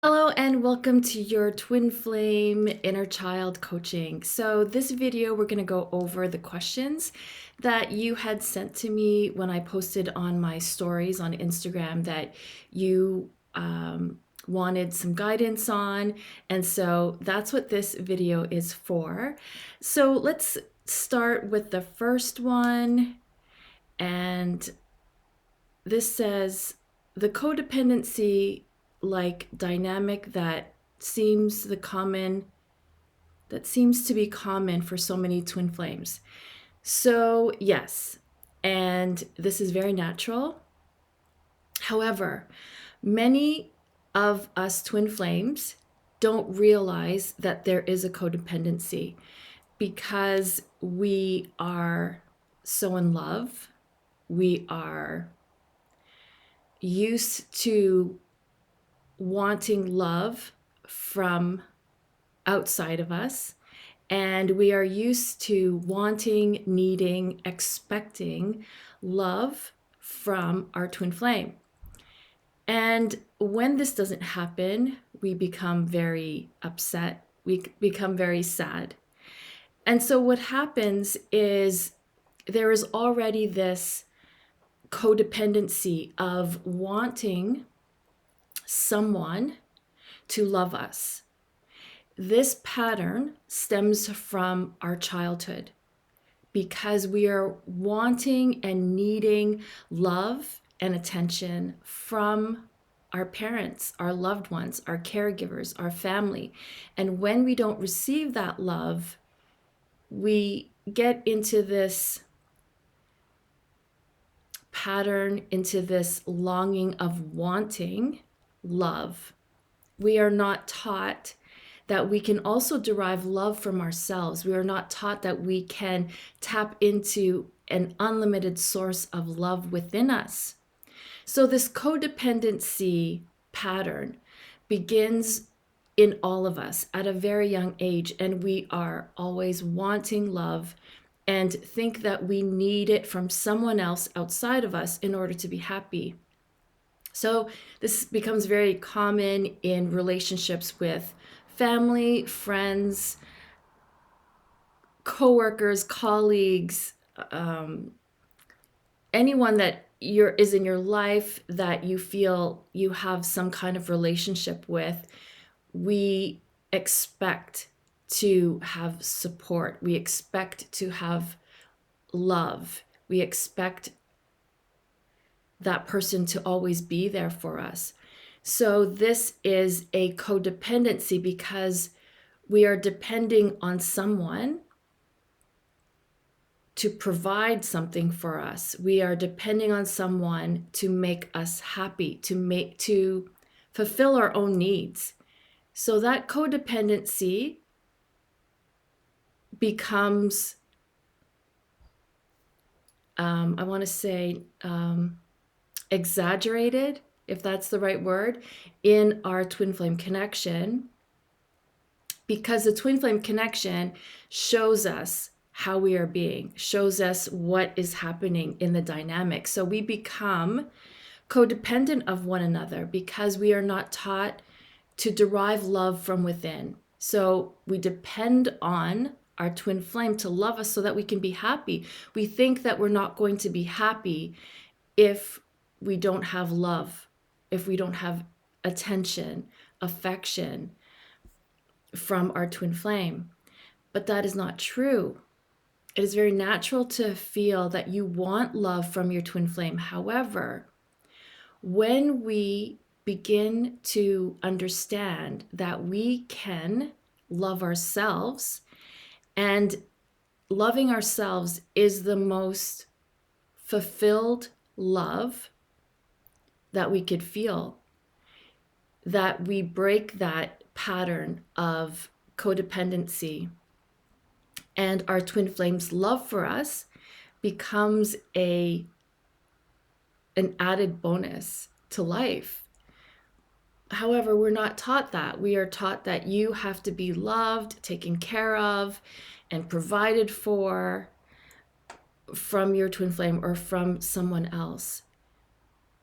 Hello and welcome to your Twin Flame Inner Child Coaching. So this video, we're going to go over the questions that you had sent to me when I posted on my stories on Instagram that you wanted some guidance on. And so that's what this video is for. So let's start with the first one. And this says, the codependency like dynamic that seems to be common for so many twin flames. So yes, and this is very natural. However, many of us twin flames don't realize that there is a codependency because we are so in love. We are used to wanting love from outside of us, and we are used to wanting, needing, expecting love from our twin flame. And when this doesn't happen, we become very upset, we become very sad. And so what happens is there is already this codependency of wanting someone to love us. This pattern stems from our childhood because we are wanting and needing love and attention from our parents, our loved ones, our caregivers, our family. And when we don't receive that love, we get into this pattern, into this longing of wanting love. We are not taught that we can also derive love from ourselves. We are not taught that we can tap into an unlimited source of love within us. So this codependency pattern begins in all of us at a very young age, and we are always wanting love and think that we need it from someone else outside of us in order to be happy. So this becomes very common in relationships with family, friends, coworkers, colleagues, anyone that is in your life that you feel you have some kind of relationship with. We expect to have support. We expect to have love. We expect that person to always be there for us. So this is a codependency because we are depending on someone to provide something for us. We are depending on someone to make us happy, to fulfill our own needs. So that codependency becomes, I want to say, exaggerated, if that's the right word, in our twin flame connection, because the twin flame connection shows us how we are being, shows us what is happening in the dynamic. So we become codependent of one another because we are not taught to derive love from within. So we depend on our twin flame to love us so that we can be happy. We think that we're not going to be happy if we don't have love, if we don't have attention, affection from our twin flame. But that is not true. It is very natural to feel that you want love from your twin flame. However, when we begin to understand that we can love ourselves, and loving ourselves is the most fulfilled love that we could feel, that we break that pattern of codependency, and our twin flame's love for us becomes an added bonus to life. However, we're not taught that. We are taught that you have to be loved, taken care of, and provided for from your twin flame or from someone else.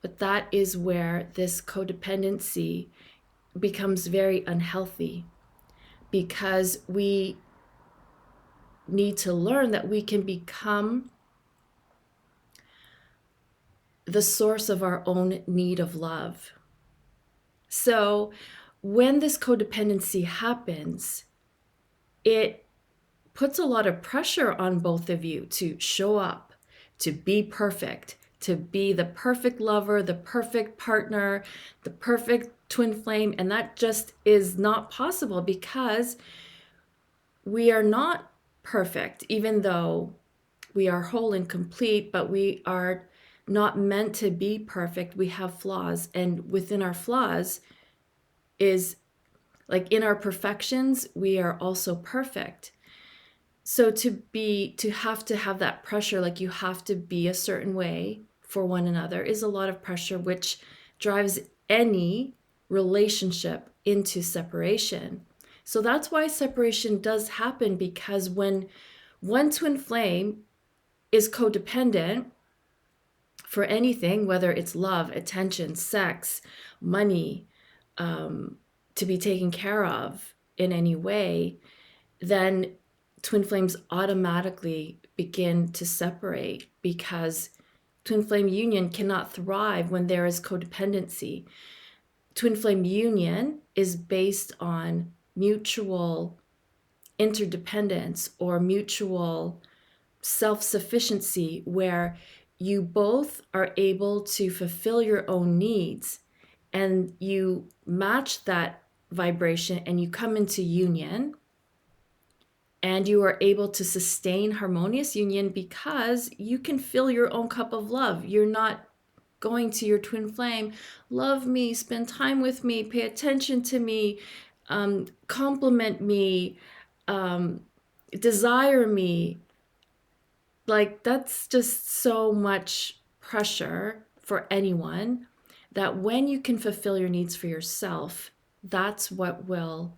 But that is where this codependency becomes very unhealthy, because we need to learn that we can become the source of our own need of love. So when this codependency happens, it puts a lot of pressure on both of you to show up, to be perfect, to be the perfect lover, the perfect partner, the perfect twin flame. And that just is not possible, because we are not perfect, even though we are whole and complete, but we are not meant to be perfect. We have flaws. And within our flaws is, like, in our perfections, we are also perfect. So to have that pressure, like you have to be a certain way for one another, is a lot of pressure, which drives any relationship into separation. So that's why separation does happen, because when one twin flame is codependent for anything, whether it's love, attention, sex, money, to be taken care of in any way, then twin flames automatically begin to separate, because twin flame union cannot thrive when there is codependency. Twin flame union is based on mutual interdependence or mutual self-sufficiency, where you both are able to fulfill your own needs, and you match that vibration and you come into union, and you are able to sustain harmonious union because you can fill your own cup of love. You're not going to your twin flame, love me, spend time with me, pay attention to me, compliment me, desire me. Like, that's just so much pressure for anyone, that when you can fulfill your needs for yourself, that's what will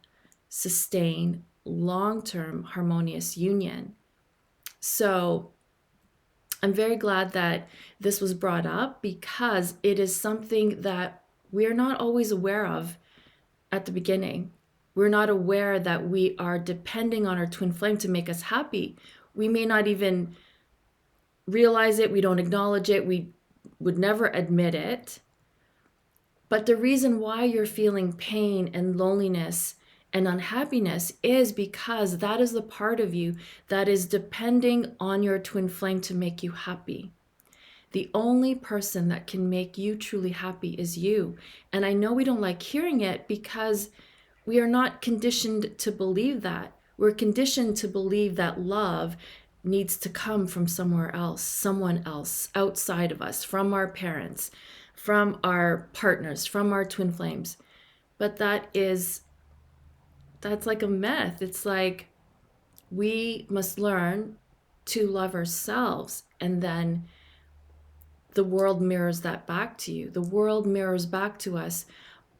sustain long-term harmonious union. So I'm very glad that this was brought up, because it is something that we're not always aware of at the beginning. We're not aware that we are depending on our twin flame to make us happy. We may not even realize it, we don't acknowledge it, we would never admit it. But the reason why you're feeling pain and loneliness and unhappiness is because that is the part of you that is depending on your twin flame to make you happy. The only person that can make you truly happy is you. And I know we don't like hearing it, because we are not conditioned to believe that. We're conditioned to believe that love needs to come from somewhere else, someone else outside of us, from our parents, from our partners, from our twin flames. But that's like a myth. It's like, we must learn to love ourselves, and then the world mirrors that back to you. The world mirrors back to us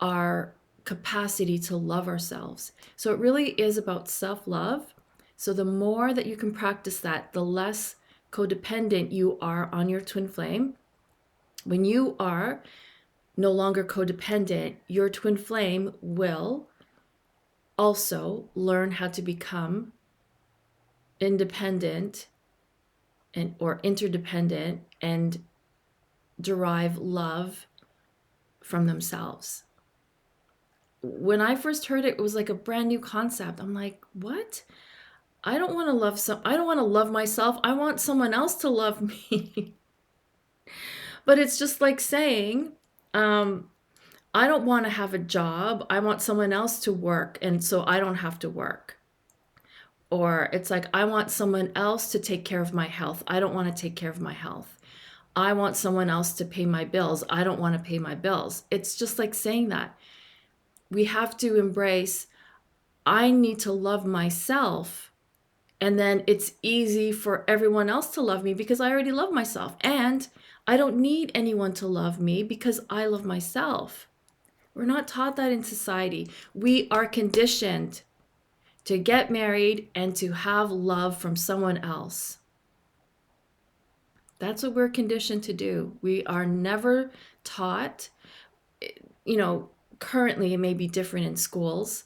our capacity to love ourselves. So it really is about self-love. So the more that you can practice that, the less codependent you are on your twin flame. When you are no longer codependent, your twin flame will also learn how to become independent or interdependent, and derive love from themselves. When I first heard it, it was like a brand new concept. I'm like, what? I don't want to love myself. I want someone else to love me. But it's just like saying, I don't want to have a job. I want someone else to work, and so I don't have to work. Or it's like, I want someone else to take care of my health. I don't want to take care of my health. I want someone else to pay my bills. I don't want to pay my bills. It's just like saying that. We have to embrace, I need to love myself, and then it's easy for everyone else to love me because I already love myself. And I don't need anyone to love me because I love myself. We're not taught that in society. We are conditioned to get married and to have love from someone else. That's what we're conditioned to do. We are never taught, you know, currently it may be different in schools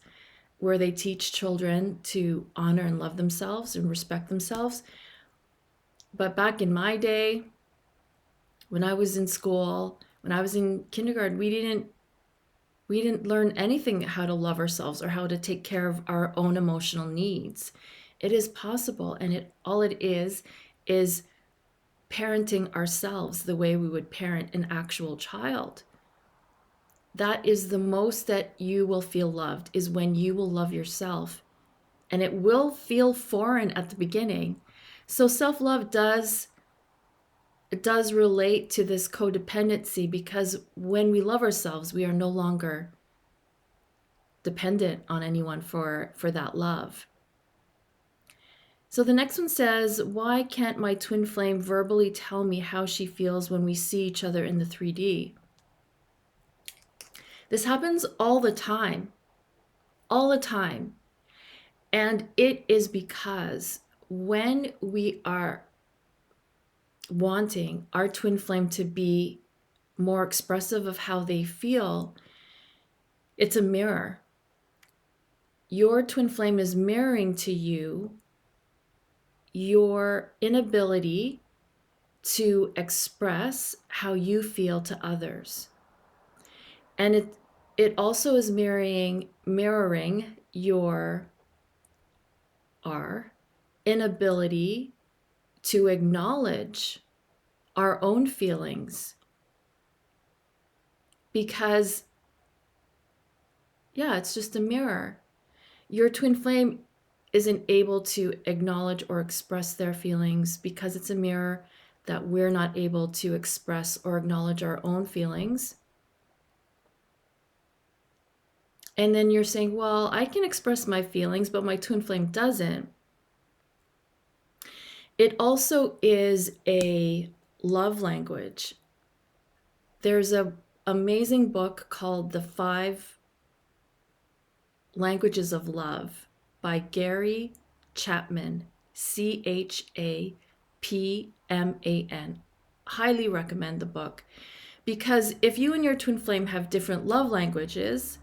where they teach children to honor and love themselves and respect themselves. But back in my day, when I was in school, when I was in kindergarten, we didn't learn anything how to love ourselves or how to take care of our own emotional needs. It is possible, and all it is parenting ourselves the way we would parent an actual child. That is the most that you will feel loved, is when you will love yourself. And it will feel foreign at the beginning. So self-love does relate to this codependency, because when we love ourselves, we are no longer dependent on anyone for that love. So the next one says, why can't my twin flame verbally tell me how she feels when we see each other in the 3D? This happens all the time. All the time. And it is because when we are wanting our twin flame to be more expressive of how they feel, it's a mirror. Your twin flame is mirroring to you your inability to express how you feel to others. And it also is mirroring our inability to acknowledge our own feelings. Because, yeah, it's just a mirror. Your twin flame isn't able to acknowledge or express their feelings because it's a mirror that we're not able to express or acknowledge our own feelings. And then you're saying, well, I can express my feelings, but my twin flame doesn't. It also is a love language. There's an amazing book called The 5 Languages of Love by Gary Chapman, Chapman. Highly recommend the book, because if you and your twin flame have different love languages,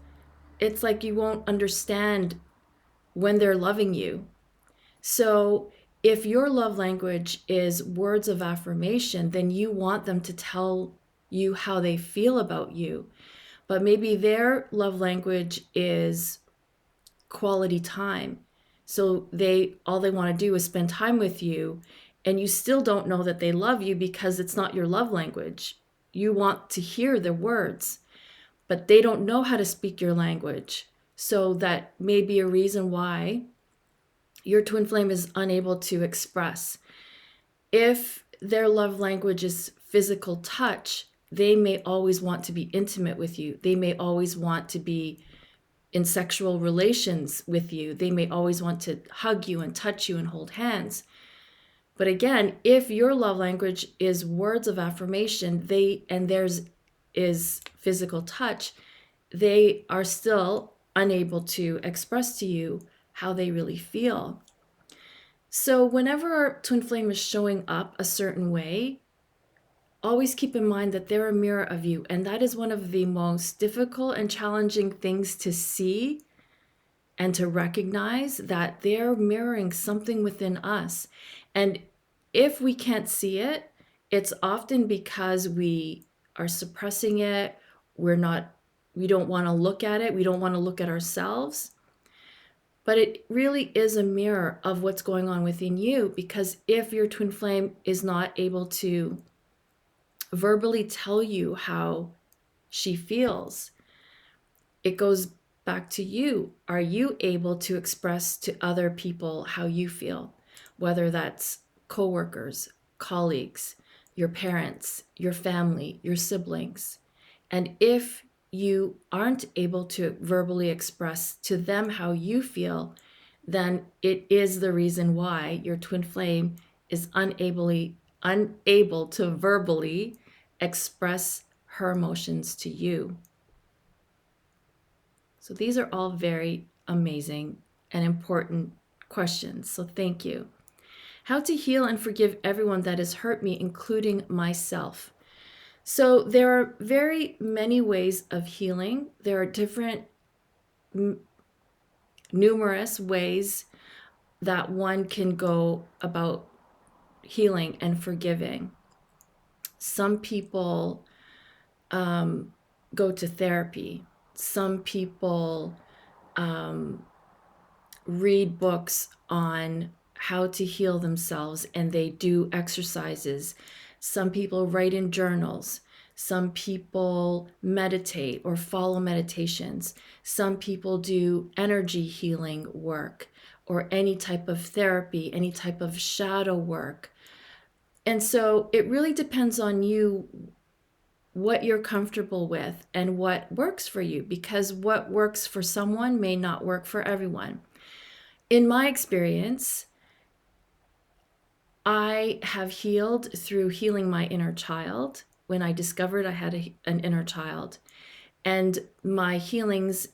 it's like you won't understand when they're loving you. So if your love language is words of affirmation, then you want them to tell you how they feel about you. But maybe their love language is quality time. So all they want to do is spend time with you, and you still don't know that they love you because it's not your love language. You want to hear their words, but they don't know how to speak your language. So that may be a reason why your twin flame is unable to express. If their love language is physical touch, they may always want to be intimate with you. They may always want to be in sexual relations with you. They may always want to hug you and touch you and hold hands. But again, if your love language is words of affirmation, and theirs is physical touch, they are still unable to express to you how they really feel. So whenever our twin flame is showing up a certain way, always keep in mind that they're a mirror of you. And that is one of the most difficult and challenging things to see and to recognize, that they're mirroring something within us. And if we can't see it, it's often because we are suppressing it. We don't want to look at it. We don't want to look at ourselves. But it really is a mirror of what's going on within you, because if your twin flame is not able to verbally tell you how she feels, it goes back to you. Are you able to express to other people how you feel? Whether that's coworkers, colleagues, your parents, your family, your siblings. And if you aren't able to verbally express to them how you feel, then it is the reason why your twin flame is unable to verbally express her emotions to you. So these are all very amazing and important questions. So thank you. How to heal and forgive everyone that has hurt me, including myself. So there are very many ways of healing. There are different, numerous ways that one can go about healing and forgiving. Some people go to therapy. Some people read books on how to heal themselves and they do exercises. Some people write in journals. Some people meditate or follow meditations. Some people do energy healing work or any type of therapy, any type of shadow work. And so it really depends on you what you're comfortable with and what works for you, because what works for someone may not work for everyone. In my experience, I have healed through healing my inner child when I discovered I had an inner child. And my healings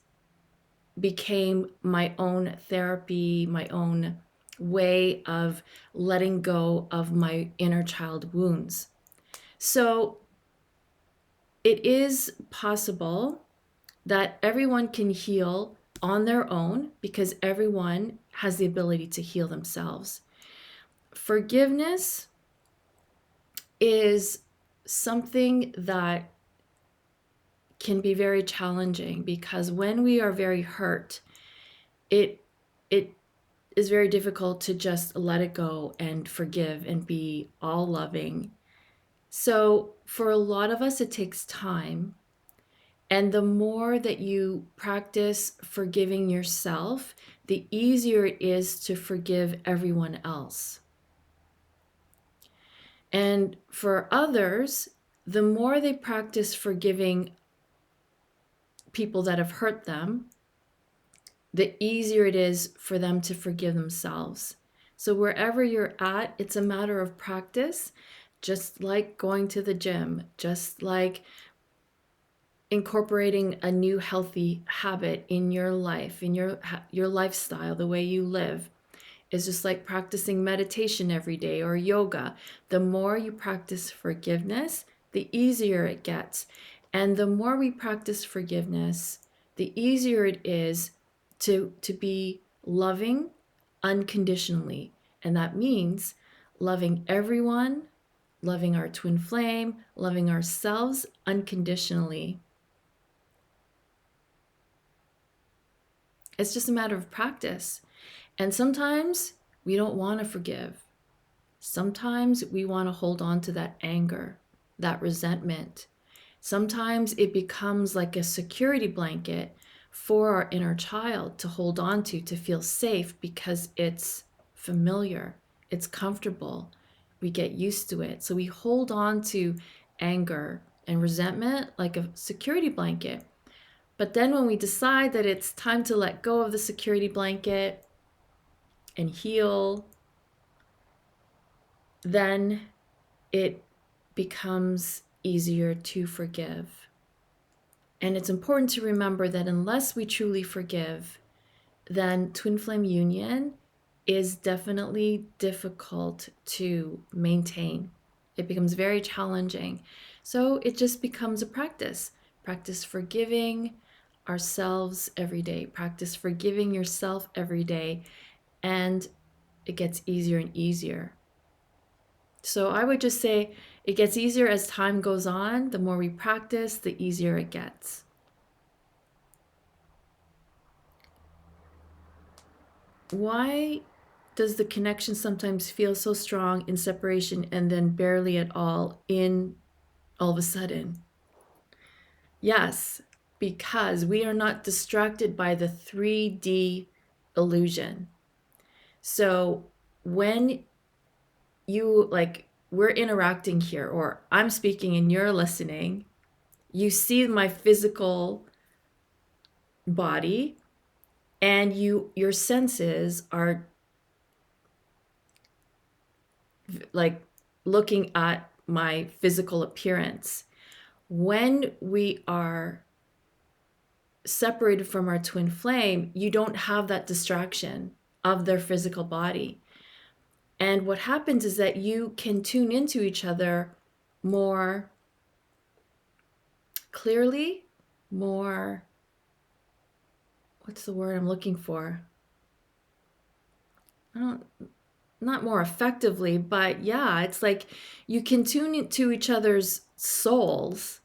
became my own therapy, my own way of letting go of my inner child wounds. So it is possible that everyone can heal on their own because everyone has the ability to heal themselves. Forgiveness is something that can be very challenging because when we are very hurt, it is very difficult to just let it go and forgive and be all loving. So for a lot of us, it takes time. And the more that you practice forgiving yourself, the easier it is to forgive everyone else. And for others, the more they practice forgiving people that have hurt them, the easier it is for them to forgive themselves. So wherever you're at, it's a matter of practice, just like going to the gym, just like incorporating a new healthy habit in your life, in your lifestyle, the way you live. Is just like practicing meditation every day or yoga. The more you practice forgiveness, the easier it gets. And the more we practice forgiveness, the easier it is to be loving unconditionally. And that means loving everyone, loving our twin flame, loving ourselves unconditionally. It's just a matter of practice. And sometimes we don't want to forgive. Sometimes we want to hold on to that anger, that resentment. Sometimes it becomes like a security blanket for our inner child to hold on to feel safe because it's familiar, it's comfortable. We get used to it. So we hold on to anger and resentment like a security blanket. But then when we decide that it's time to let go of the security blanket and heal, then it becomes easier to forgive. And it's important to remember that unless we truly forgive, then Twinflame Union is definitely difficult to maintain. It becomes very challenging. So it just becomes a practice. Practice forgiving ourselves every day. Practice forgiving yourself every day. And it gets easier and easier. So I would just say it gets easier as time goes on. The more we practice, the easier it gets. Why does the connection sometimes feel so strong in separation and then barely at all in all of a sudden? Yes, because we are not distracted by the 3D illusion. So when we're interacting here, or I'm speaking and you're listening, you see my physical body and your senses are like looking at my physical appearance. When we are separated from our twin flame, you don't have that distraction of their physical body. And what happens is that you can tune into each other more clearly, more, what's the word I'm looking for? I don't, not more effectively, but yeah, it's like you can tune into each other's souls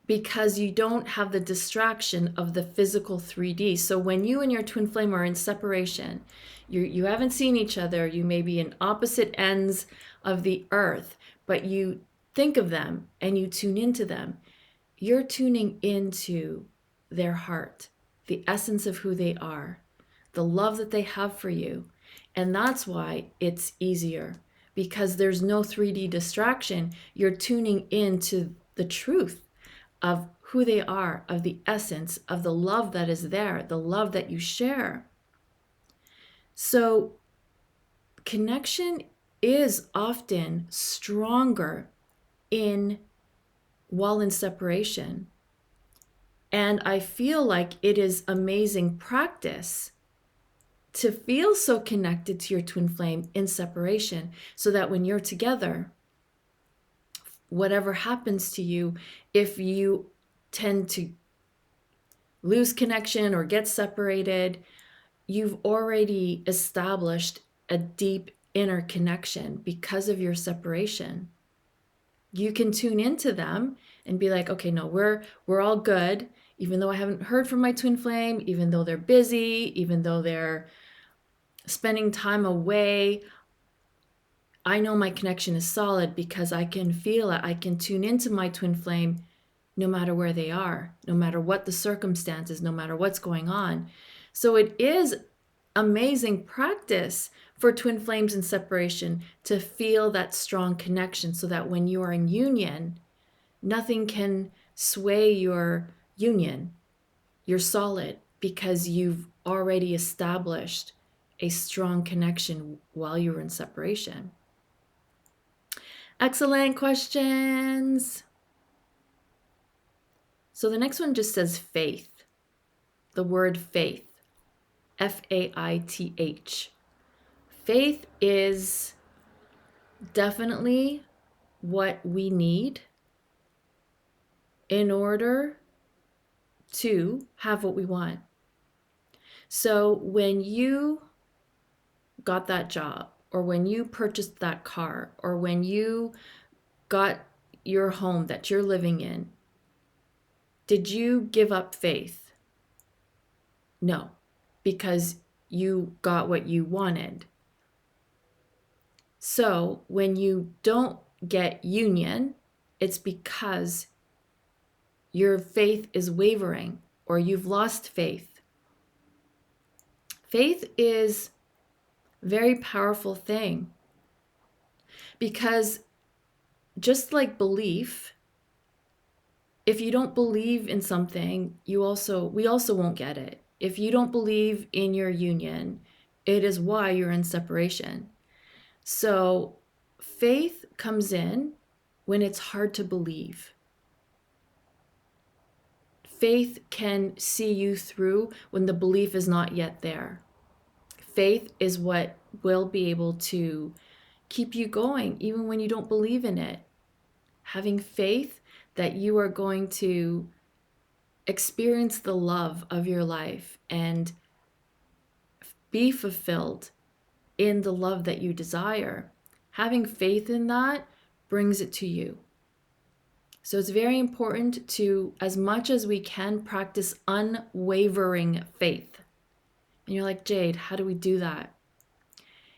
because you don't have the distraction of the physical 3D. So when you and your twin flame are in separation, you haven't seen each other, you may be in opposite ends of the earth, but you think of them and you tune into them. You're tuning into their heart, the essence of who they are, the love that they have for you. And that's why it's easier, because there's no 3D distraction. You're tuning into the truth of who they are, of the essence, of the love that is there, the love that you share. So, connection is often stronger in while in separation. And I feel like it is amazing practice to feel so connected to your twin flame in separation, so that when you're together, whatever happens to you, if you tend to lose connection or get separated, you've already established a deep inner connection because of your separation. You can tune into them and be like, okay, no, we're all good, even though I haven't heard from my twin flame, even though they're busy, even though they're spending time away. I know my connection is solid because I can feel it. I can tune into my twin flame no matter where they are, no matter what the circumstances, no matter what's going on. So it is amazing practice for twin flames in separation to feel that strong connection, so that when you are in union, nothing can sway your union. You're solid because you've already established a strong connection while you were in separation. Excellent questions. So the next one just says faith. The word faith. Faith. Faith is definitely what we need in order to have what we want. So when you got that job, or when you purchased that car, or when you got your home that you're living in, did you give up faith? No, because you got what you wanted. So when you don't get union, it's because your faith is wavering or you've lost faith. Faith is a very powerful thing, because just like belief, if you don't believe in something, we also won't get it. If you don't believe in your union, it is why you're in separation. So faith comes in when it's hard to believe. Faith can see you through when the belief is not yet there. Faith is what will be able to keep you going even when you don't believe in it. Having faith that you are going to experience the love of your life and be fulfilled in the love that you desire. Having faith in that brings it to you. So it's very important to, as much as we can, practice unwavering faith. And you're like, Jade, how do we do that?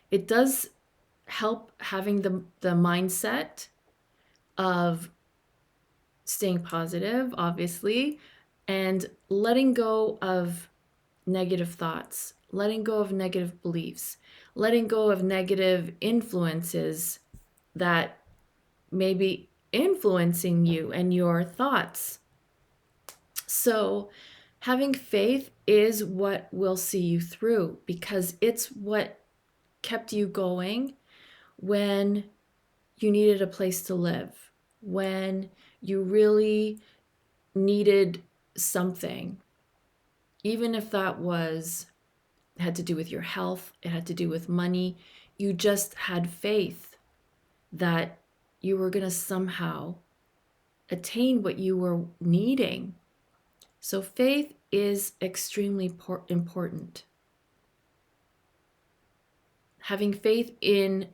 It does help having the mindset of staying positive, obviously, and letting go of negative thoughts, letting go of negative beliefs, letting go of negative influences that may be influencing you and your thoughts. So having faith is what will see you through, because it's what kept you going when you needed a place to live, when you really needed something, even if that had to do with your health, it had to do with money. You just had faith that you were going to somehow attain what you were needing. So faith is extremely important. Having faith in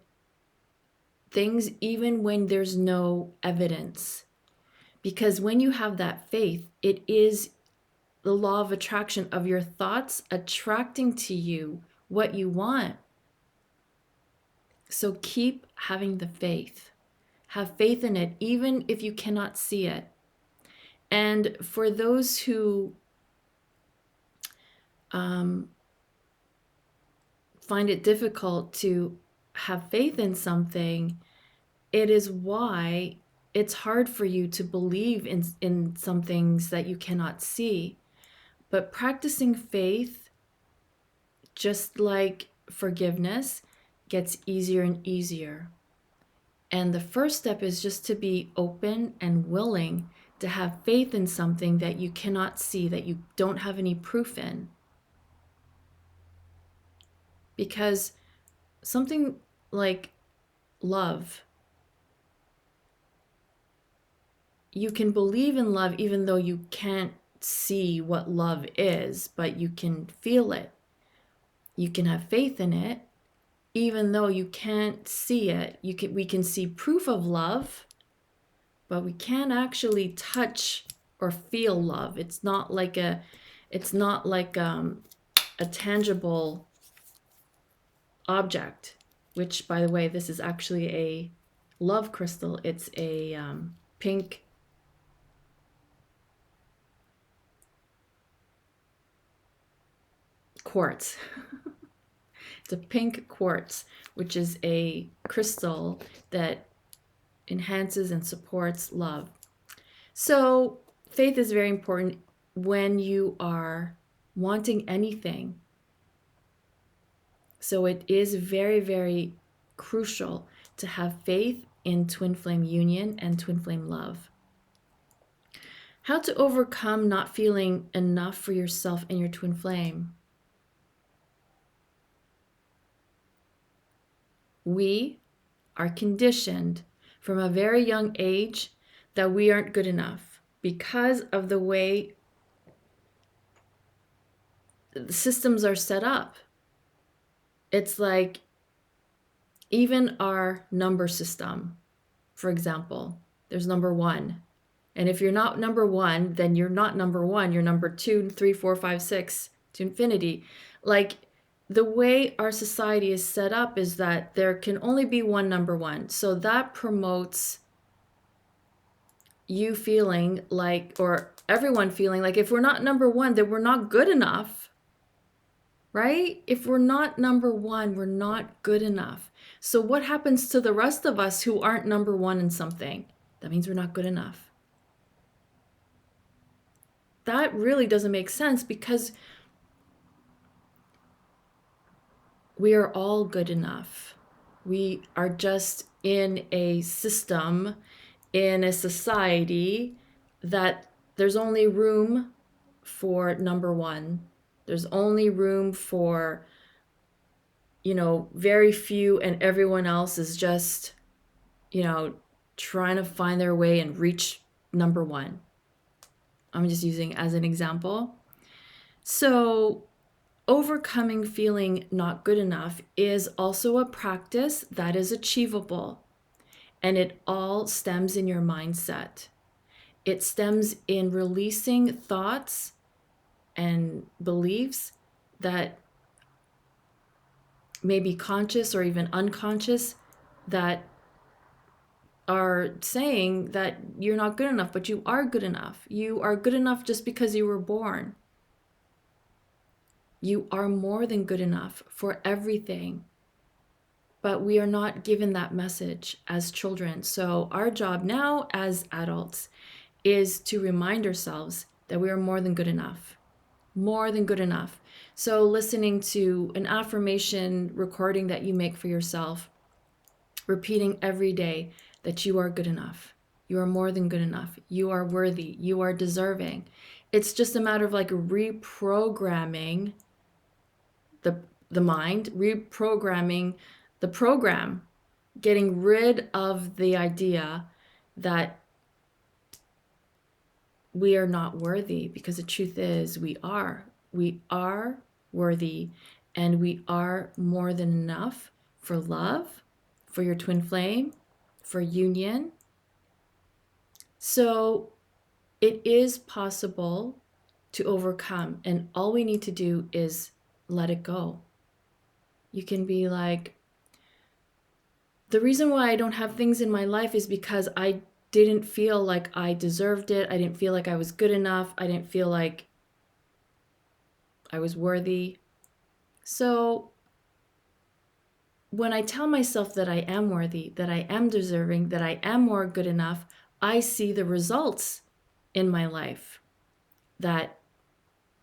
things even when there's no evidence. Because when you have that faith, it is the law of attraction of your thoughts attracting to you what you want. So keep having the faith. Have faith in it, even if you cannot see it. And for those who find it difficult to have faith in something, it is why it's hard for you to believe in some things that you cannot see. But practicing faith, just like forgiveness, gets easier and easier. And the first step is just to be open and willing to have faith in something that you cannot see, that you don't have any proof in. Because something like love, you can believe in love even though you can't see what love is, but you can feel it. You can have faith in it even though you can't see it. We can see proof of love, but we can't actually touch or feel love. It's not like a tangible object, which, by the way, this is actually a love crystal. It's a pink quartz. It's a pink quartz, which is a crystal that enhances and supports love. So faith is very important when you are wanting anything. So it is very, very crucial to have faith in Twinflame Union and Twinflame love. How to overcome not feeling enough for yourself and your twin flame. We are conditioned from a very young age that we aren't good enough because of the way the systems are set up. It's like even our number system, for example, there's number 1. And if you're not number 1, then you're not number 1. You're number 2, 3, 4, 5, 6 to infinity. Like the way our society is set up is that there can only be one number 1. So that promotes you feeling like, or everyone feeling like, if we're not number 1, then we're not good enough, right? If we're not number 1, we're not good enough. So what happens to the rest of us who aren't number 1 in something? That means we're not good enough. That really doesn't make sense because we are all good enough. We are just in a system, in a society that there's only room for number 1. There's only room for, very few, and everyone else is just, trying to find their way and reach number 1. I'm just using as an example. So overcoming feeling not good enough is also a practice that is achievable. And it all stems in your mindset. It stems in releasing thoughts and beliefs that may be conscious or even unconscious that are saying that you're not good enough, but you are good enough. You are good enough just because you were born. You are more than good enough for everything. But we are not given that message as children. So our job now as adults is to remind ourselves that we are more than good enough. More than good enough. So listening to an affirmation recording that you make for yourself, repeating every day that you are good enough. You are more than good enough. You are worthy. You are deserving. It's just a matter of like reprogramming the mind, reprogramming the program, getting rid of the idea that we are not worthy, because the truth is we are. We are worthy, and we are more than enough for love, for your twin flame, for union. So it is possible to overcome, and all we need to do is let it go. You can be like, the reason why I don't have things in my life is because I didn't feel like I deserved it. I didn't feel like I was good enough. I didn't feel like I was worthy. So when I tell myself that I am worthy, that I am deserving, that I am more good enough, I see the results in my life that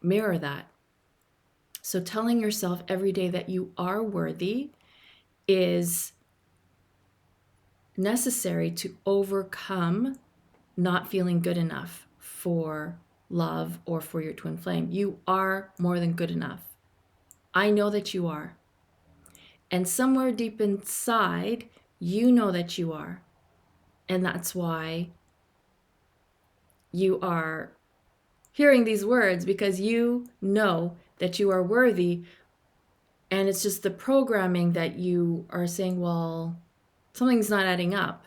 mirror that. So telling yourself every day that you are worthy is necessary to overcome not feeling good enough for love or for your twin flame. You are more than good enough. I know that you are. And somewhere deep inside, you know that you are. And that's why you are hearing these words, because you know that you are worthy. And it's just the programming that you are saying, well, something's not adding up.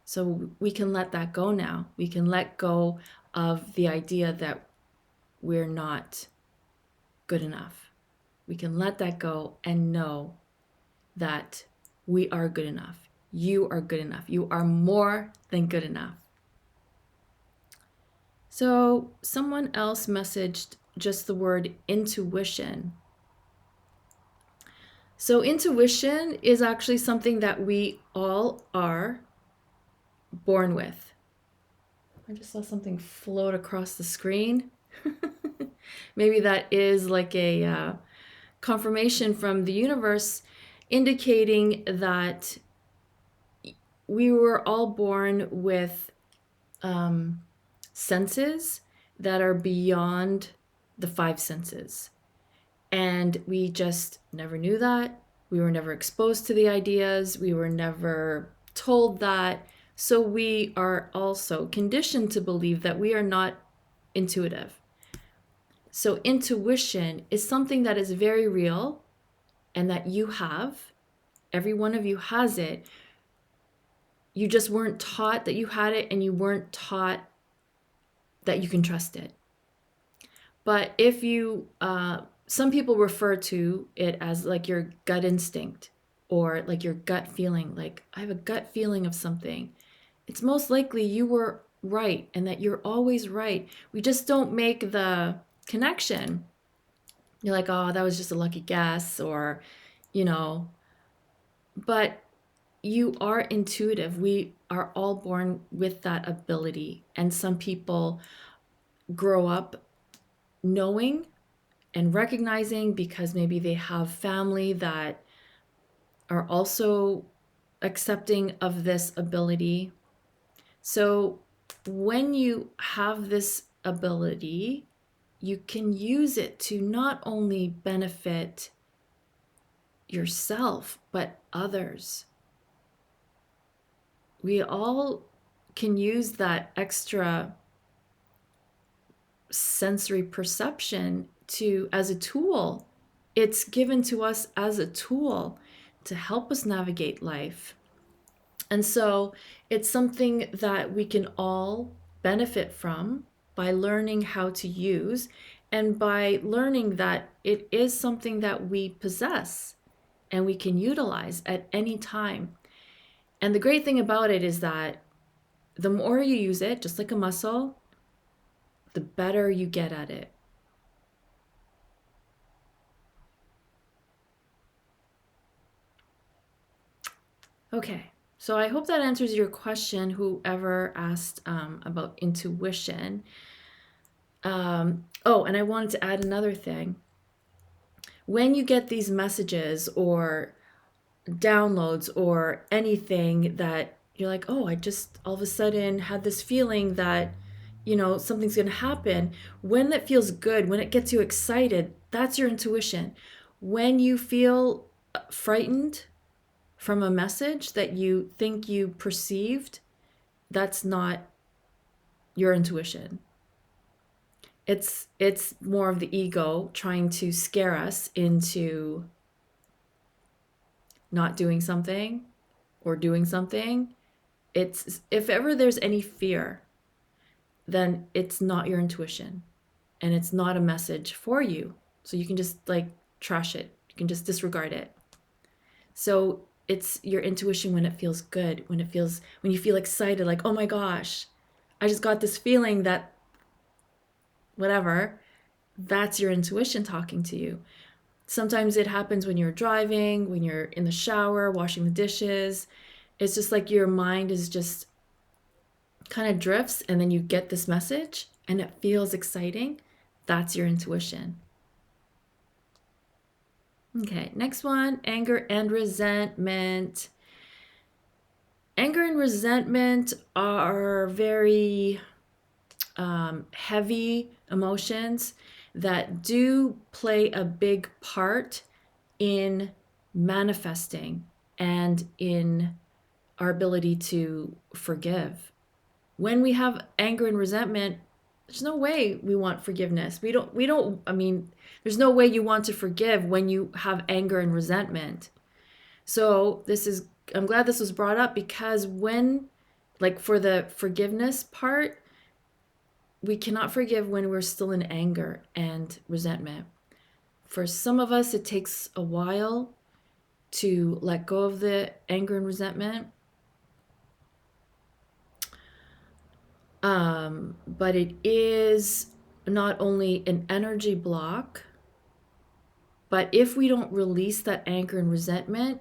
So we can let that go now. We can let go of the idea that we're not good enough. We can let that go and know that we are good enough. You are good enough. You are more than good enough. So someone else messaged just the word intuition. So intuition is actually something that we all are born with. I just saw something float across the screen. Maybe that is like a confirmation from the universe indicating that we were all born with senses that are beyond the five senses. And we just never knew that. We were never exposed to the ideas. We were never told that. So we are also conditioned to believe that we are not intuitive. So intuition is something that is very real and that you have. Every one of you has it. You just weren't taught that you had it, and you weren't taught that you can trust it. But if you, some people refer to it as like your gut instinct, or like your gut feeling, like I have a gut feeling of something. It's most likely you were right, and that you're always right. We just don't make the connection. You're like, oh, that was just a lucky guess, or, you know, but you are intuitive. We are all born with that ability. And some people grow up knowing and recognizing because maybe they have family that are also accepting of this ability. So when you have this ability, you can use it to not only benefit yourself, but others. We all can use that extra sensory perception to as a tool. It's given to us as a tool to help us navigate life. And so it's something that we can all benefit from by learning how to use, and by learning that it is something that we possess and we can utilize at any time. And the great thing about it is that the more you use it, just like a muscle, the better you get at it. Okay, so I hope that answers your question, whoever asked about intuition. Oh, and I wanted to add another thing. When you get these messages or downloads or anything that you're like, oh, I just all of a sudden had this feeling that, something's going to happen. When it feels good, when it gets you excited, that's your intuition. When you feel frightened from a message that you think you perceived, that's not your intuition. It's more of the ego trying to scare us into not doing something or doing something. It's if ever there's any fear, then it's not your intuition and it's not a message for you. So you can just like trash it. You can just disregard it. So it's your intuition when it feels good, when you feel excited, like, oh my gosh, I just got this feeling that whatever, that's your intuition talking to you. Sometimes it happens when you're driving, when you're in the shower, washing the dishes. It's just like your mind is just kind of drifts and then you get this message and it feels exciting. That's your intuition. Okay, next one, anger and resentment. Anger and resentment are very heavy emotions that do play a big part in manifesting and in our ability to forgive. When we have anger and resentment, there's no way we want forgiveness. I mean, there's no way you want to forgive when you have anger and resentment. So I'm glad this was brought up because like for the forgiveness part, we cannot forgive when we're still in anger and resentment. For some of us, it takes a while to let go of the anger and resentment. But it is not only an energy block, but if we don't release that anger and resentment,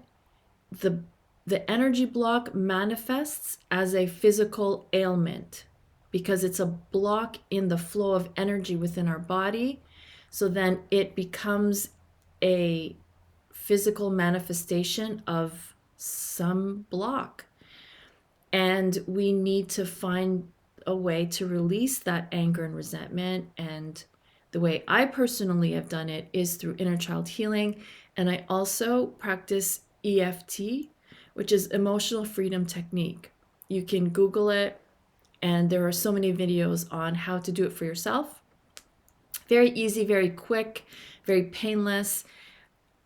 the energy block manifests as a physical ailment because it's a block in the flow of energy within our body. So then it becomes a physical manifestation of some block. And we need to find a way to release that anger and resentment. And the way I personally have done it is through inner child healing. And I also practice EFT, which is emotional freedom technique. You can Google it, and there are so many videos on how to do it for yourself. Very easy, very quick, very painless.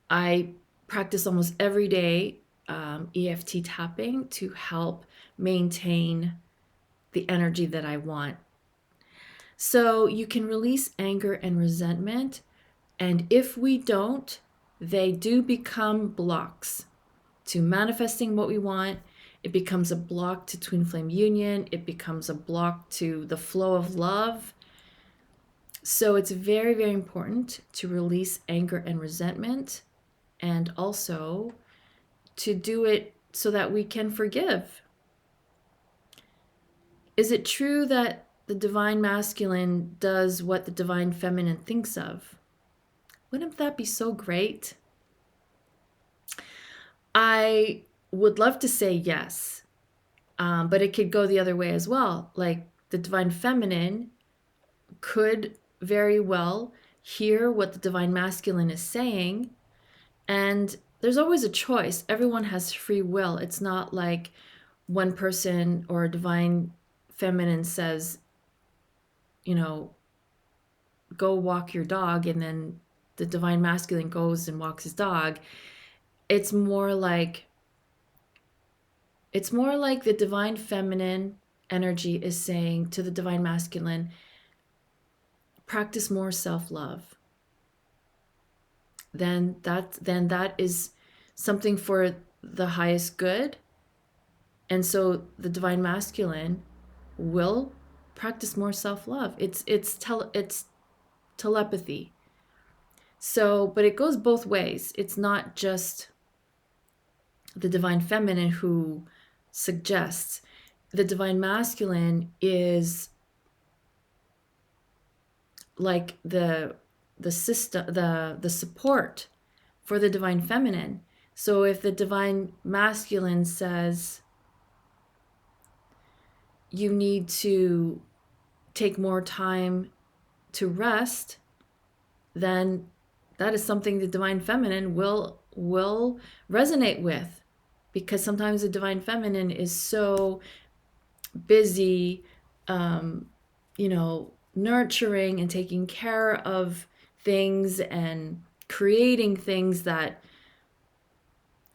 I practice almost every day EFT tapping to help maintain the energy that I want. So you can release anger and resentment, and if we don't, they do become blocks to manifesting what we want. It becomes a block to Twinflame Union. It becomes a block to the flow of love. So it's very, very important to release anger and resentment, and also to do it so that we can forgive. Is it true that the divine masculine does what the divine feminine thinks of? Wouldn't that be so great? I would love to say yes, but it could go the other way as well. Like the divine feminine could very well hear what the divine masculine is saying, and there's always a choice. Everyone has free will. It's not like one person or a divine feminine says, go walk your dog, and then the divine masculine goes and walks his dog. It's more like the divine feminine energy is saying to the divine masculine, practice more self-love. Then that is something for the highest good. And so the divine masculine will practice more self-love. It's telepathy. So, but it goes both ways. It's not just the divine feminine who suggests. The divine masculine is like the system, the support for the divine feminine. So if the divine masculine says you need to take more time to rest, then that is something the divine feminine will resonate with, because sometimes the divine feminine is so busy nurturing and taking care of things and creating things that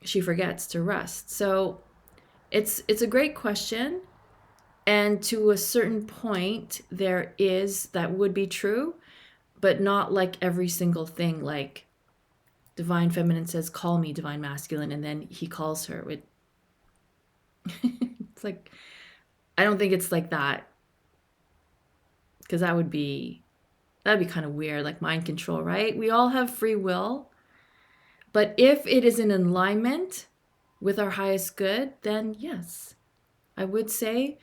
she forgets to rest. So it's a great question. And to a certain point, there is that would be true, but not like every single thing. Like Divine Feminine says, "Call me, Divine Masculine," and then he calls her. It's like, I don't think it's like that, because that'd be kind of weird, like mind control, right? We all have free will, but if it is in alignment with our highest good, then yes, I would say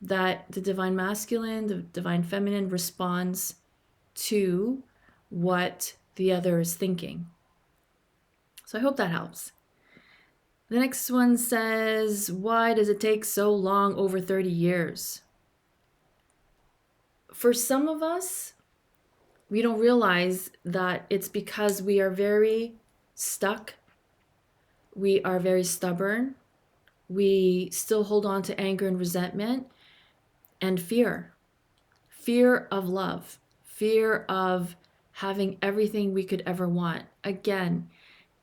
that the Divine Masculine, the Divine Feminine responds to what the other is thinking. So I hope that helps. The next one says, why does it take so long, over 30 years? For some of us, we don't realize that it's because we are very stuck. We are very stubborn. We still hold on to anger and resentment and fear. Fear of love. Fear of having everything we could ever want. Again,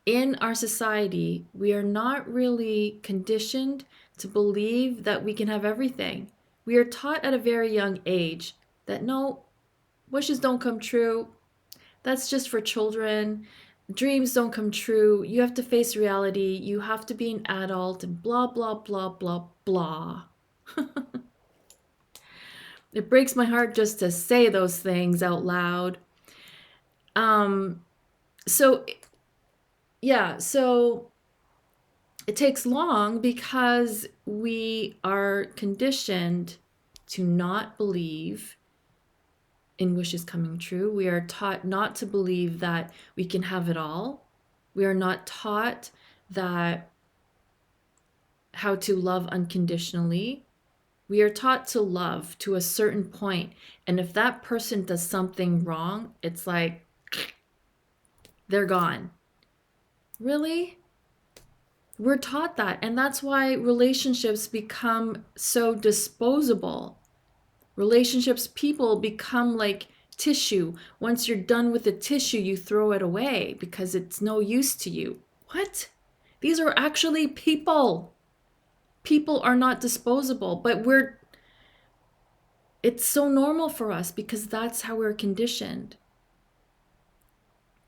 in our society, we are not really conditioned to believe that we can have everything. We are taught at a very young age that no, wishes don't come true. That's just for children. Dreams don't come true. You have to face reality. You have to be an adult and blah, blah, blah, blah, blah. It breaks my heart just to say those things out loud. So it takes long because we are conditioned to not believe in wishes coming true. We are taught not to believe that we can have it all. We are not taught that how to love unconditionally. We are taught to love to a certain point, and if that person does something wrong, it's like they're gone. Really? We're taught that, and that's why relationships become so disposable. Relationships, people become like tissue. Once you're done with the tissue, you throw it away because it's no use to you. What? These are actually people. People are not disposable, but it's so normal for us because that's how we're conditioned.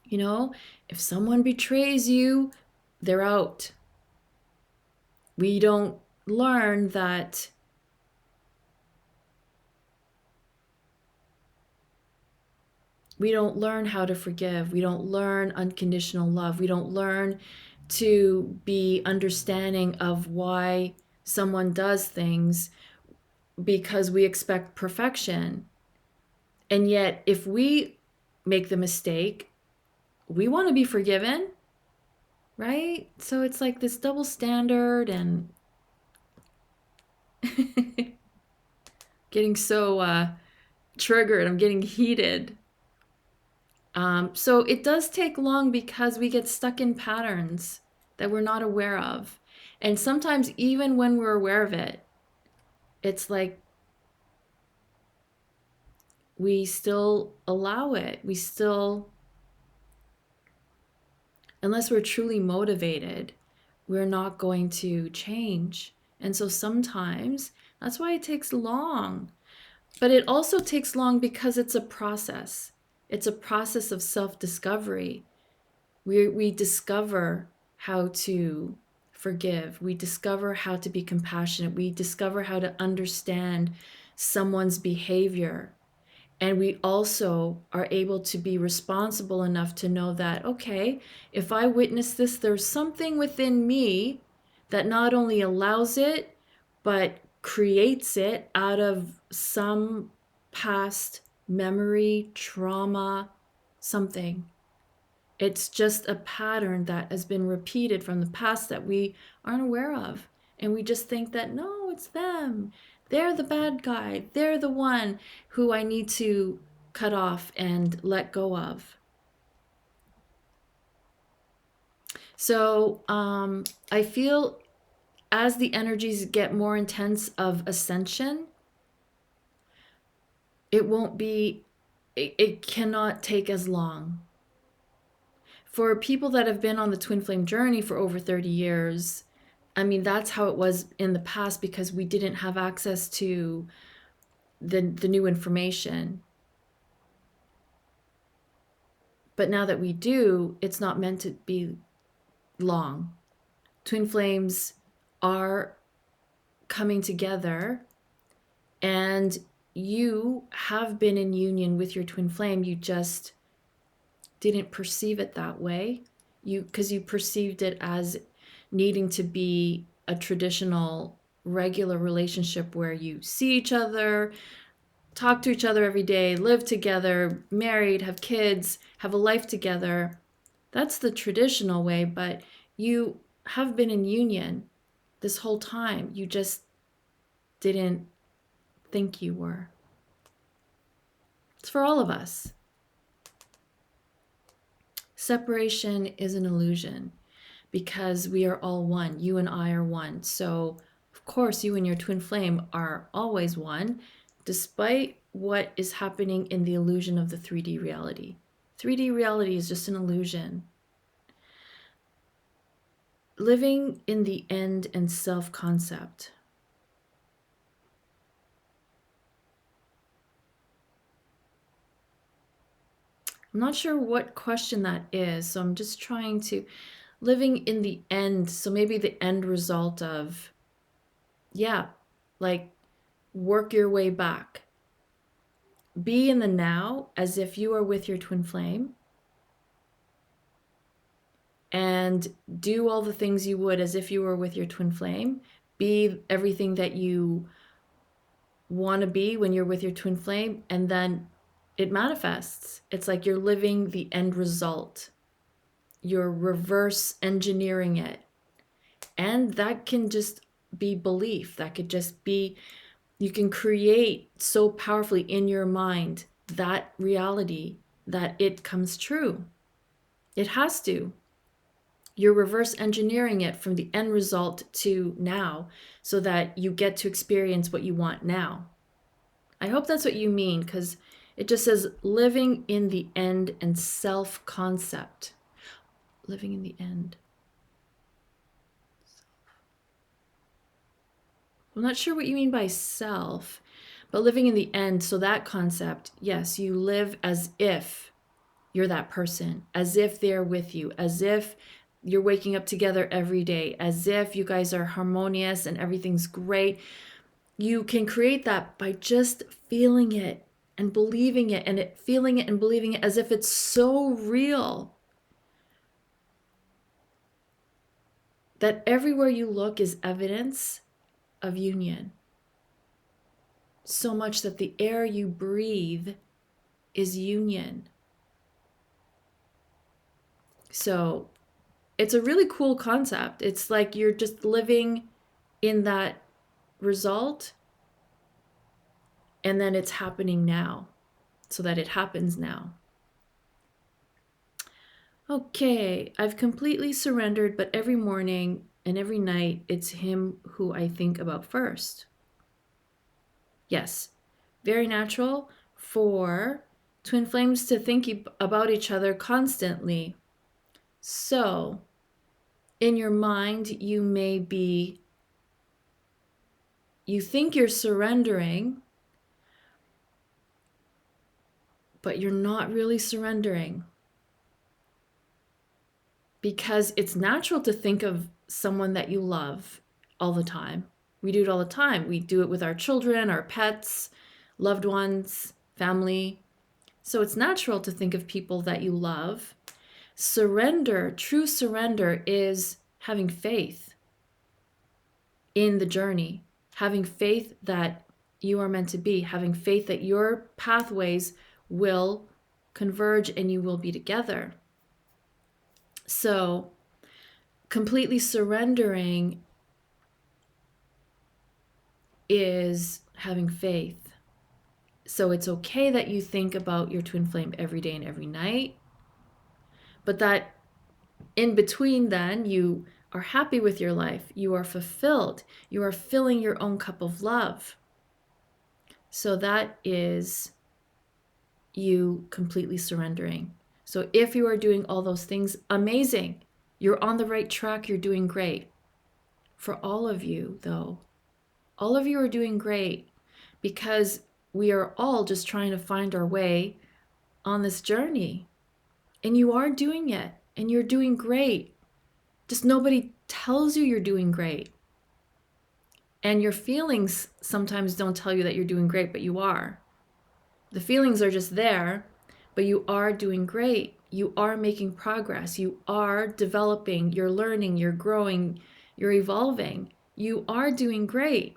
You know, if someone betrays you, they're out. We don't learn that we don't learn how to forgive. We don't learn unconditional love. We don't learn to be understanding of why someone does things because we expect perfection. And yet, if we make the mistake, we want to be forgiven, right? So it's like this double standard and getting so triggered. I'm getting heated. So it does take long because we get stuck in patterns that we're not aware of. And sometimes, even when we're aware of it, it's like we still allow it. We still, unless we're truly motivated, we're not going to change. And so sometimes that's why it takes long. But it also takes long because it's a process. It's a process of self-discovery. We discover how to forgive. We discover how to be compassionate. We discover how to understand someone's behavior. And we also are able to be responsible enough to know that, okay, if I witness this, there's something within me that not only allows it, but creates it out of some past memory, trauma, something. It's just a pattern that has been repeated from the past that we aren't aware of. And we just think that, no, it's them. They're the bad guy. They're the one who I need to cut off and let go of. So I feel as the energies get more intense of ascension, it won't be, it cannot take as long. For people that have been on the twin flame journey for over 30 years, I mean, that's how it was in the past because we didn't have access to the new information. But now that we do, it's not meant to be long. Twin flames are coming together, and you have been in union with your twin flame. You just didn't perceive it that way. Because you perceived it as needing to be a traditional, regular relationship where you see each other, talk to each other every day, live together, married, have kids, have a life together. That's the traditional way, but you have been in union this whole time. You just didn't think you were. It's for all of us. Separation is an illusion because we are all one. You and I are one. So, of course, you and your twin flame are always one, despite what is happening in the illusion of the 3D reality. 3D reality is just an illusion. Living in the end and self concept. I'm not sure what question that is, so I'm just trying to living in the end. So maybe the end result of, yeah, like work your way back. Be in the now as if you are with your twin flame and do all the things you would as if you were with your twin flame. Be everything that you want to be when you're with your twin flame, and then it manifests. It's like you're living the end result. You're reverse engineering it. And that can just be belief. That could just be, you can create so powerfully in your mind that reality that it comes true. It has to. You're reverse engineering it from the end result to now so that you get to experience what you want now. I hope that's what you mean, because it just says living in the end and self-concept. Living in the end. I'm not sure what you mean by self, but living in the end, so that concept, yes, you live as if you're that person, as if they're with you, as if you're waking up together every day, as if you guys are harmonious and everything's great. You can create that by just feeling it and believing it, and feeling it and believing it as if it's so real that everywhere you look is evidence of union. So much that the air you breathe is union. So it's a really cool concept. It's like you're just living in that result, and then it's happening now, so that it happens now. Okay, I've completely surrendered, but every morning and every night, it's him who I think about first. Yes, very natural for twin flames to think about each other constantly. So, in your mind, you think you're surrendering, but you're not really surrendering. Because it's natural to think of someone that you love all the time. We do it all the time. We do it with our children, our pets, loved ones, family. So it's natural to think of people that you love. Surrender, true surrender, is having faith in the journey, having faith that you are meant to be, having faith that your pathways will converge and you will be together. So, completely surrendering is having faith. So it's okay that you think about your twin flame every day and every night, but that in between then you are happy with your life, you are fulfilled, you are filling your own cup of love. So that is you completely surrendering. So if you are doing all those things, amazing. You're on the right track. You're doing great. For all of you, though, all of you are doing great because we are all just trying to find our way on this journey. And you are doing it, and you're doing great. Just nobody tells you you're doing great. And your feelings sometimes don't tell you that you're doing great, but you are. The feelings are just there, but you are doing great. You are making progress. You are developing. You're learning. You're growing. You're evolving. You are doing great.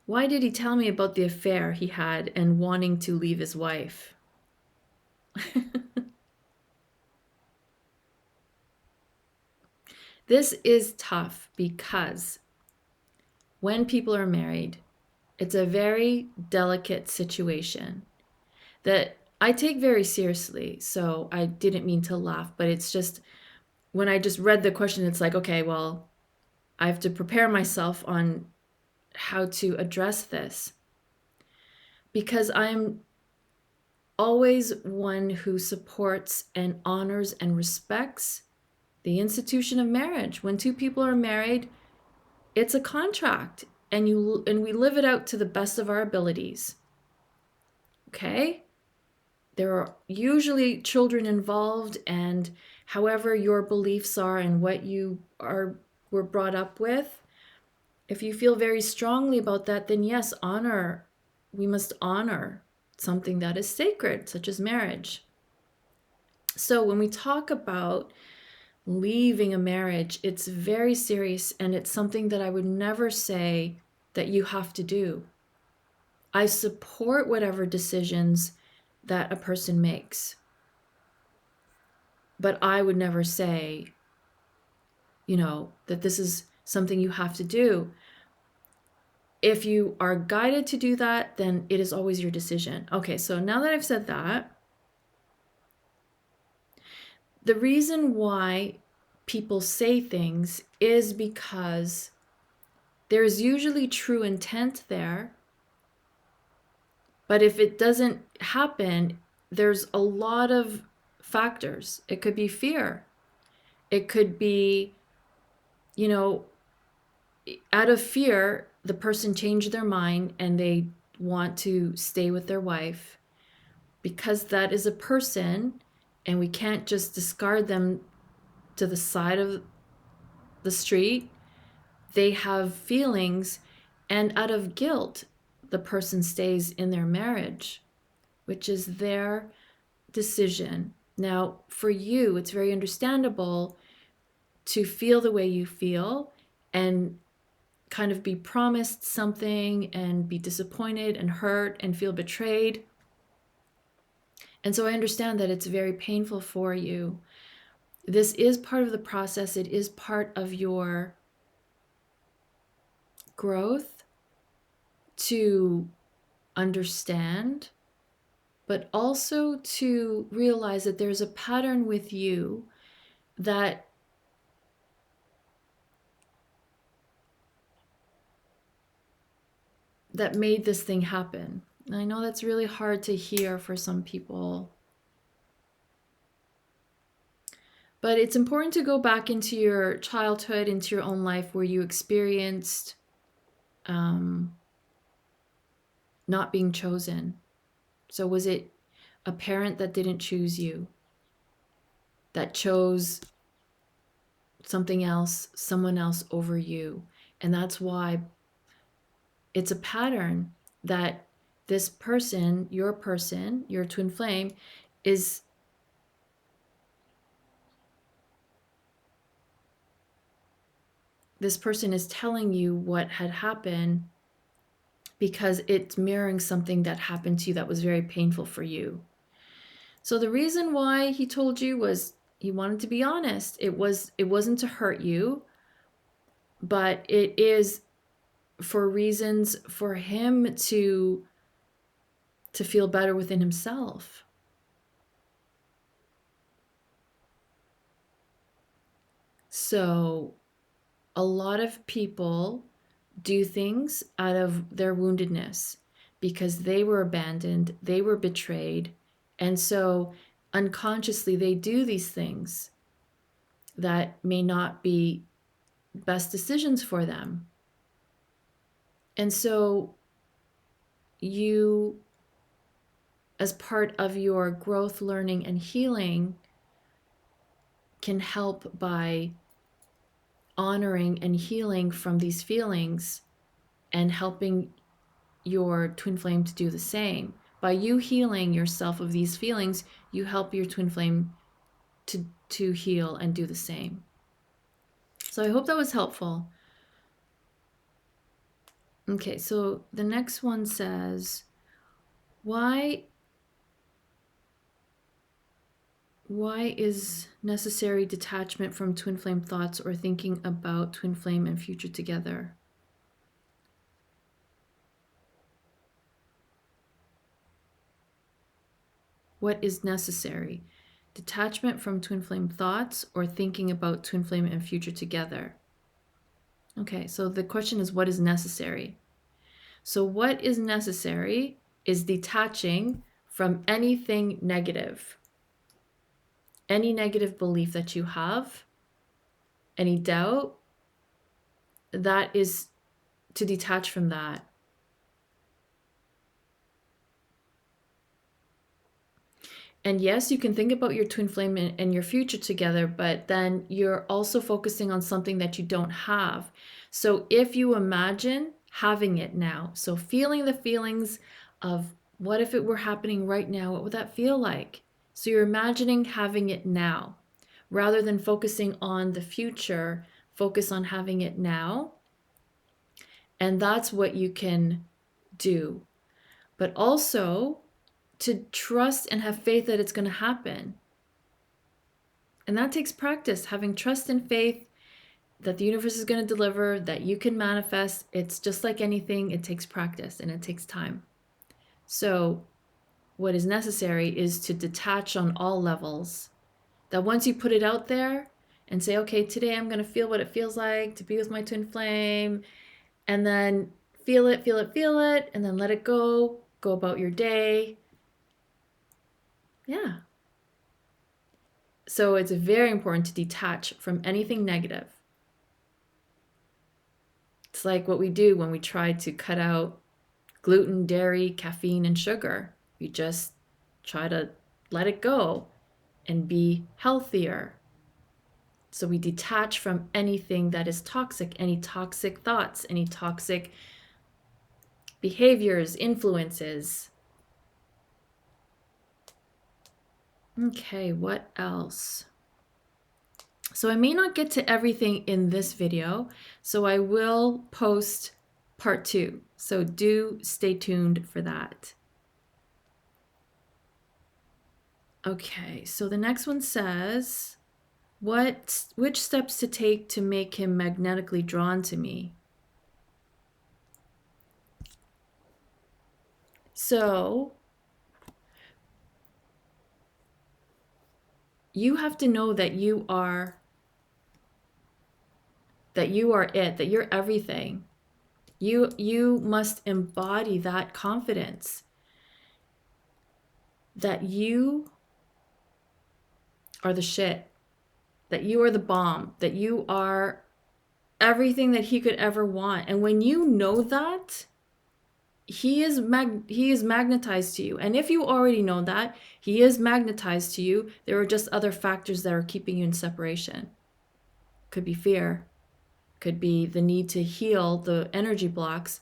Why did he tell me about the affair he had and wanting to leave his wife? This is tough because when people are married, it's a very delicate situation that I take very seriously. So I didn't mean to laugh, but it's just when I just read the question, it's like, okay, well, I have to prepare myself on how to address this because I'm always one who supports and honors and respects the institution of marriage. When two people are married, it's a contract and we live it out to the best of our abilities. Okay? There are usually children involved, and however your beliefs are and what you were brought up with, if you feel very strongly about that, then yes, we must honor something that is sacred, such as marriage. So when we talk about leaving a marriage, it's very serious, and it's something that I would never say that you have to do. I support whatever decisions that a person makes, but I would never say, that this is something you have to do. If you are guided to do that, then it is always your decision. Okay, so now that I've said that, the reason why people say things is because there's usually true intent there. But if it doesn't happen, there's a lot of factors. It could be fear. It could be, out of fear, the person changed their mind and they want to stay with their wife because that is a person and we can't just discard them to the side of the street. They have feelings, and out of guilt, the person stays in their marriage, which is their decision. Now, for you, it's very understandable to feel the way you feel and kind of be promised something and be disappointed and hurt and feel betrayed. And so I understand that it's very painful for you. This is part of the process. It is part of your growth to understand, but also to realize that there's a pattern with you that made this thing happen. And I know that's really hard to hear for some people. But it's important to go back into your childhood, into your own life where you experienced not being chosen. So was it a parent that didn't choose you, that chose something else, someone else over you? And that's why it's a pattern that this person, your twin flame, is this person is telling you what had happened because it's mirroring something that happened to you that was very painful for you. So the reason why he told you was he wanted to be honest. It wasn't to hurt you, but it is for reasons for him to feel better within himself. So a lot of people do things out of their woundedness because they were abandoned, they were betrayed. And so unconsciously, they do these things that may not be best decisions for them. And so you, as part of your growth, learning, and healing, can help by honoring and healing from these feelings and helping your twin flame to do the same. By you healing yourself of these feelings, you help your twin flame to heal and do the same. So I hope that was helpful. Okay, so the next one says, why is necessary detachment from twin flame thoughts or thinking about twin flame and future together? What is necessary? Detachment from twin flame thoughts or thinking about twin flame and future together? Okay, so the question is, what is necessary? So what is necessary is detaching from anything negative. Any negative belief that you have, any doubt, that is to detach from that. And yes, you can think about your twin flame and your future together, but then you're also focusing on something that you don't have. So if you imagine having it now, so feeling the feelings of what if it were happening right now, what would that feel like? So you're imagining having it now. Rather than focusing on the future, focus on having it now. And that's what you can do. But also, to trust and have faith that it's going to happen. And that takes practice, having trust and faith that the universe is going to deliver, that you can manifest. It's just like anything, it takes practice and it takes time. So what is necessary is to detach on all levels. That once you put it out there and say, okay, today I'm going to feel what it feels like to be with my twin flame, and then feel it, and then let it go about your day. Yeah. So it's very important to detach from anything negative. It's like what we do when we try to cut out gluten, dairy, caffeine, and sugar. We just try to let it go and be healthier. So we detach from anything that is toxic, any toxic thoughts, any toxic behaviors, influences. Okay, what else? So I may not get to everything in this video, so I will post part 2. So do stay tuned for that. Okay, so the next one says, which steps to take to make him magnetically drawn to me? So you have to know that you are it, that you're everything. You must embody that confidence that you are the shit, that you are the bomb, that you are everything that he could ever want. And when you know that, he is magnetized to you. And if you already know that he is magnetized to you, there are just other factors that are keeping you in separation. Could be fear, could be the need to heal the energy blocks.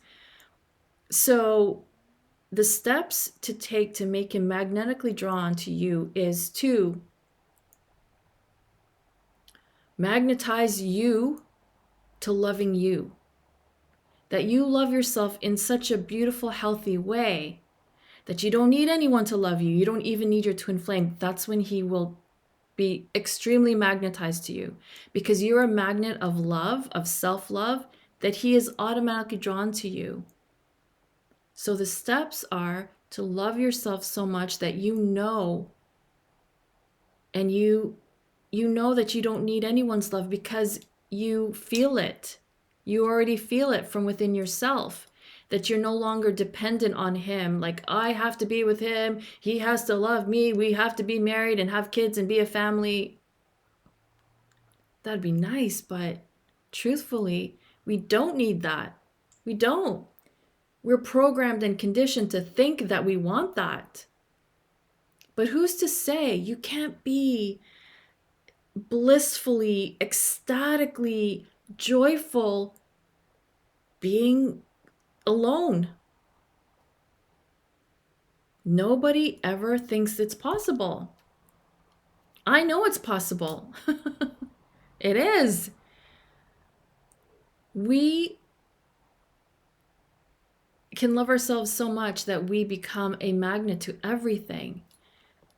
So the steps to take to make him magnetically drawn to you is to magnetize you to loving you. That you love yourself in such a beautiful, healthy way that you don't need anyone to love you. You don't even need your twin flame. That's when he will be extremely magnetized to you, because you're a magnet of love, of self-love, that he is automatically drawn to you. So the steps are to love yourself so much that you know, and you know that you don't need anyone's love because you feel it. You already feel it from within yourself that you're no longer dependent on him. Like, I have to be with him. He has to love me. We have to be married and have kids and be a family. That'd be nice, but truthfully, we don't need that. We don't. We're programmed and conditioned to think that we want that. But who's to say you can't be blissfully, ecstatically joyful being alone? Nobody ever thinks it's possible. I know it's possible. It is. We can love ourselves so much that we become a magnet to everything.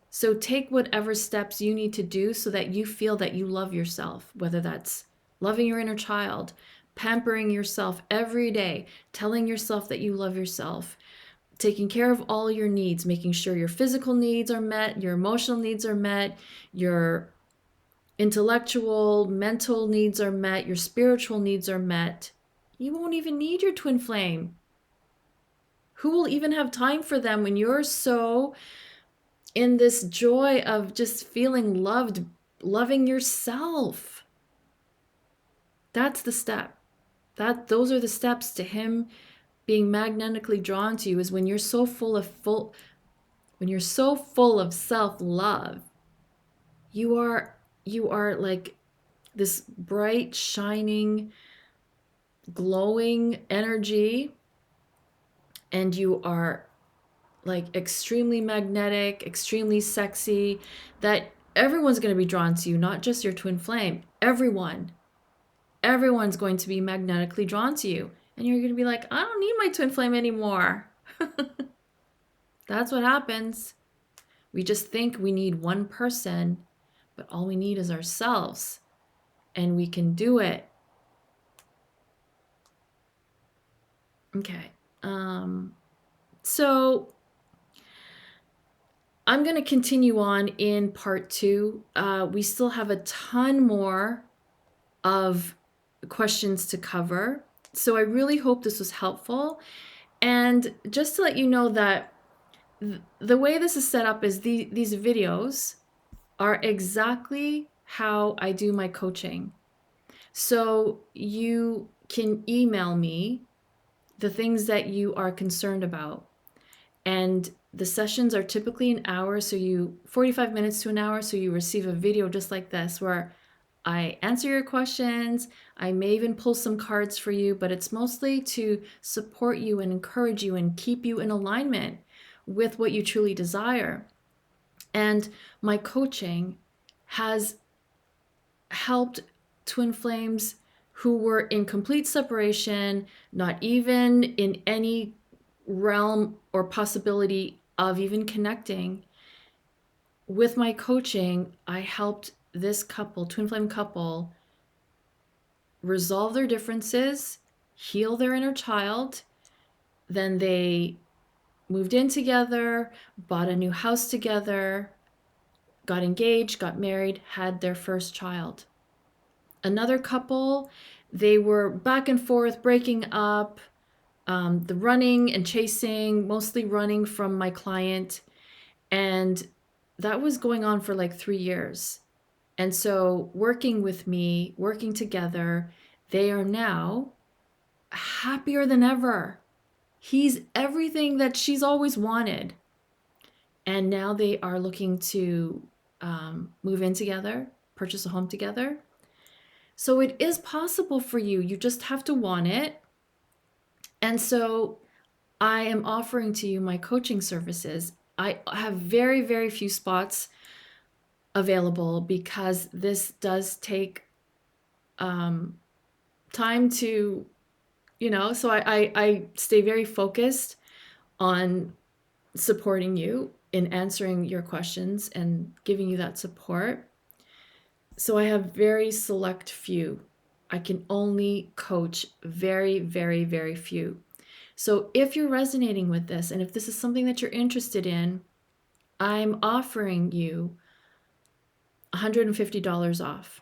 So take whatever steps you need to do so that you feel that you love yourself, whether that's loving your inner child, pampering yourself every day, telling yourself that you love yourself, taking care of all your needs, making sure your physical needs are met, your emotional needs are met, your intellectual, mental needs are met, your spiritual needs are met. You won't even need your twin flame. Who will even have time for them when you're so in this joy of just feeling loved, loving yourself? That's the step. Those are the steps to him being magnetically drawn to you, is when you're so full of self-love, you are like this bright, shining, glowing energy, and you are like extremely magnetic, extremely sexy, that everyone's going to be drawn to you, not just your twin flame. Everyone's going to be magnetically drawn to you. And you're going to be like, I don't need my twin flame anymore. That's what happens. We just think we need one person, but all we need is ourselves. And we can do it. Okay. So I'm going to continue on in part 2. We still have a ton more of questions to cover. So I really hope this was helpful. And just to let you know that the way this is set up is these videos are exactly how I do my coaching. So you can email me the things that you are concerned about. And the sessions are typically an hour, 45 minutes to an hour, so you receive a video just like this where I answer your questions. I may even pull some cards for you, but it's mostly to support you and encourage you and keep you in alignment with what you truly desire. And my coaching has helped twin flames who were in complete separation, not even in any realm or possibility of even connecting. With my coaching, I helped this couple, twin flame couple, resolve their differences, heal their inner child. Then they moved in together, bought a new house together, got engaged, got married, had their first child. Another couple, they were back and forth, breaking up, the running and chasing, mostly running from my client. And that was going on for like 3 years. And so working with me, working together, they are now happier than ever. He's everything that she's always wanted. And now they are looking to move in together, purchase a home together. So it is possible for you. You just have to want it. And so I am offering to you my coaching services. I have very, very few spots available because this does take time to, so I stay very focused on supporting you in answering your questions and giving you that support. So I have very select few. I can only coach very, very, very few. So if you're resonating with this, and if this is something that you're interested in, I'm offering you $150 off.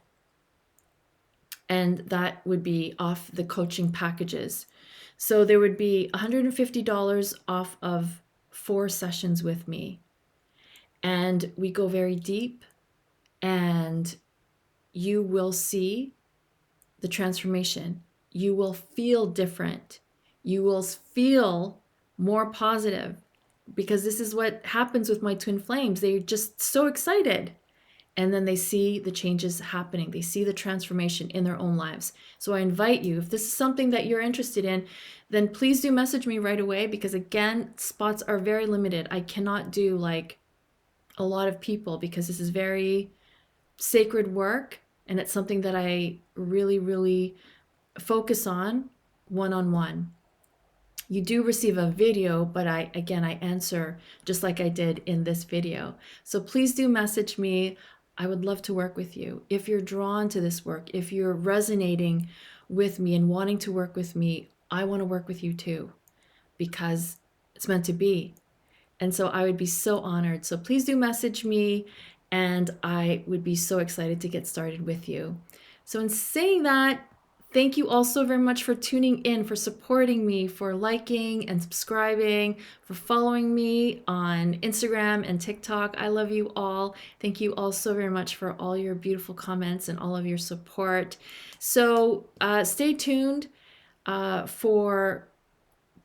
and that would be off the coaching packages. So there would be $150 off of 4 sessions with me. And we go very deep, and you will see the transformation. You will feel different. You will feel more positive, because this is what happens with my twin flames. They're just so excited. And then they see the changes happening. They see the transformation in their own lives. So I invite you, if this is something that you're interested in, then please do message me right away, because again, spots are very limited. I cannot do like a lot of people, because this is very sacred work, and it's something that I really, really focus on one-on-one. You do receive a video, but I answer just like I did in this video. So please do message me. I would love to work with you. If you're drawn to this work, if you're resonating with me and wanting to work with me, I want to work with you too, because it's meant to be. And so I would be so honored. So please do message me, and I would be so excited to get started with you. So in saying that, thank you all so very much for tuning in, for supporting me, for liking and subscribing, for following me on Instagram and TikTok. I love you all. Thank you all so very much for all your beautiful comments and all of your support. So stay tuned for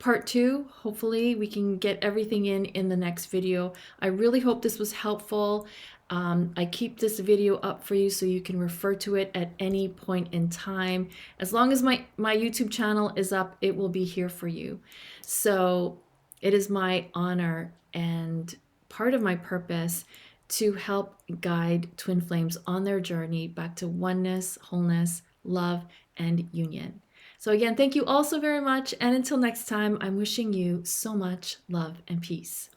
part 2. Hopefully we can get everything in the next video. I really hope this was helpful. I keep this video up for you so you can refer to it at any point in time. As long as my YouTube channel is up, it will be here for you. So it is my honor and part of my purpose to help guide twin flames on their journey back to oneness, wholeness, love, and union. So again, thank you all so very much. And until next time, I'm wishing you so much love and peace.